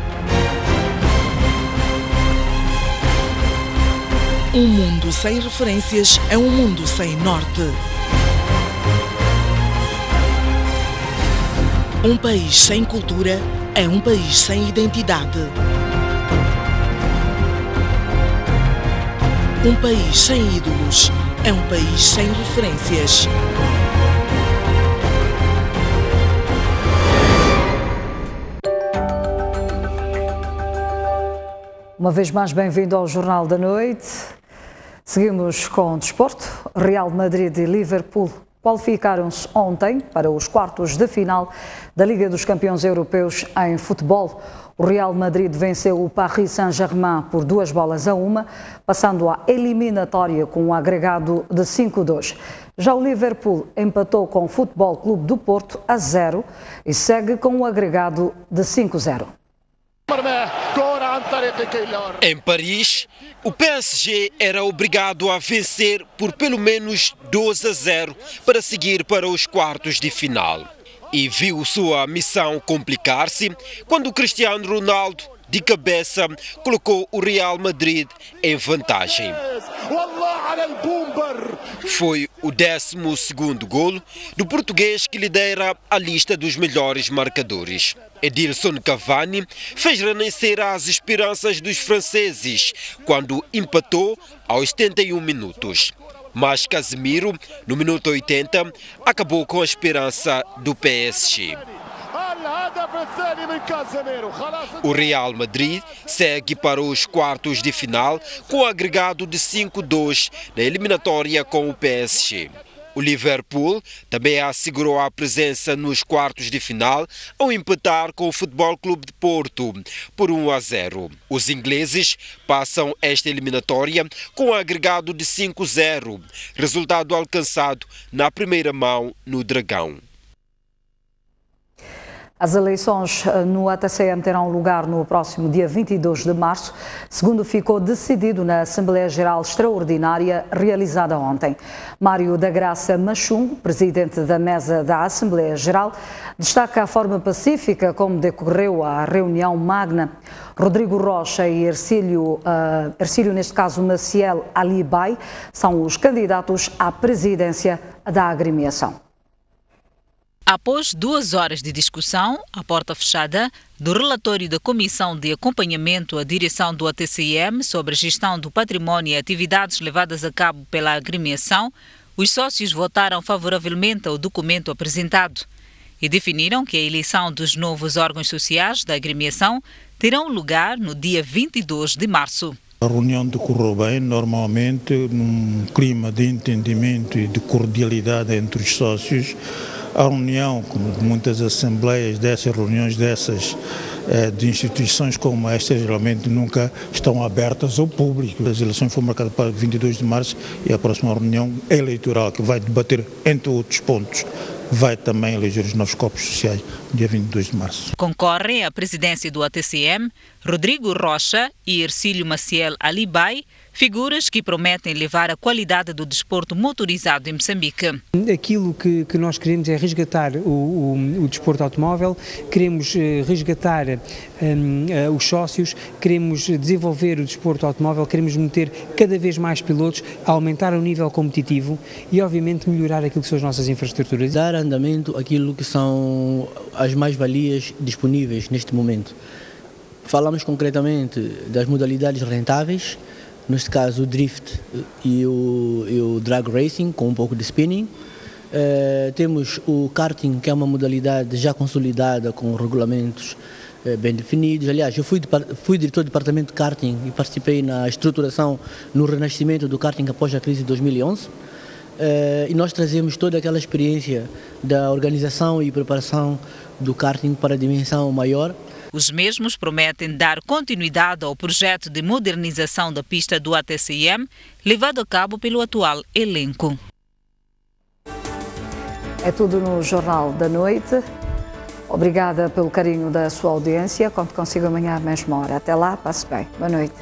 Um mundo sem referências é um mundo sem norte. Um país sem cultura é um país sem identidade. Um país sem ídolos é um país sem referências. Uma vez mais, bem-vindo ao Jornal da Noite. Seguimos com o desporto. Real Madrid e Liverpool qualificaram-se ontem para os quartos de final da Liga dos Campeões Europeus em futebol. O Real Madrid venceu o Paris Saint-Germain por 2-1, passando à eliminatória com um agregado de 5-2. Já o Liverpool empatou com o Futebol Clube do Porto a 0 e segue com um agregado de 5-0. Em Paris, o PSG era obrigado a vencer por pelo menos 2-0 para seguir para os quartos de final. E viu sua missão complicar-se quando o Cristiano Ronaldo, de cabeça, colocou o Real Madrid em vantagem. Foi o 12º golo do português que lidera a lista dos melhores marcadores. Edilson Cavani fez renascer as esperanças dos franceses quando empatou aos 71 minutos. Mas Casemiro, no minuto 80, acabou com a esperança do PSG. O Real Madrid segue para os quartos de final com agregado de 5-2 na eliminatória com o PSG. O Liverpool também assegurou a presença nos quartos de final ao empatar com o Futebol Clube de Porto por 1-0. Os ingleses passam esta eliminatória com um agregado de 5-0, resultado alcançado na primeira mão no Dragão. As eleições no ATCM terão lugar no próximo dia 22 de março, segundo ficou decidido na Assembleia Geral Extraordinária realizada ontem. Mário da Graça Machum, presidente da mesa da Assembleia Geral, destaca a forma pacífica como decorreu a reunião magna. Rodrigo Rocha e Ercílio, neste caso Maciel Alibai, são os candidatos à presidência da agremiação. Após 2 horas de discussão, à porta fechada, do relatório da Comissão de Acompanhamento à Direção do ATCM sobre a gestão do património e atividades levadas a cabo pela agremiação, os sócios votaram favoravelmente ao documento apresentado e definiram que a eleição dos novos órgãos sociais da agremiação terão lugar no dia 22 de março. A reunião decorreu bem, normalmente num clima de entendimento e de cordialidade entre os sócios. A reunião, como muitas assembleias dessas, reuniões dessas, de instituições como esta, geralmente nunca estão abertas ao público. As eleições foram marcadas para 22 de março e a próxima reunião eleitoral, que vai debater, entre outros pontos, vai também eleger os novos corpos sociais, no dia 22 de março. Concorrem à presidência do ATCM Rodrigo Rocha e Ercílio Maciel Alibai, figuras que prometem levar a qualidade do desporto motorizado em Moçambique. Aquilo que nós queremos é resgatar o desporto automóvel, queremos resgatar os sócios, queremos desenvolver o desporto automóvel, queremos meter cada vez mais pilotos, aumentar o nível competitivo e, obviamente, melhorar aquilo que são as nossas infraestruturas. Dar andamento àquilo que são as mais-valias disponíveis neste momento. Falamos concretamente das modalidades rentáveis, neste caso o drift e o drag racing com um pouco de spinning. Temos o karting, que é uma modalidade já consolidada com regulamentos bem definidos. Aliás, eu fui diretor do departamento de karting e participei na estruturação, no renascimento do karting após a crise de 2011. E nós trazemos toda aquela experiência da organização e preparação do karting para a dimensão maior. Os mesmos prometem dar continuidade ao projeto de modernização da pista do ATCM, levado a cabo pelo atual elenco. É tudo no Jornal da Noite. Obrigada pelo carinho da sua audiência. Conto consigo amanhã à mesma hora. Até lá, passe bem. Boa noite.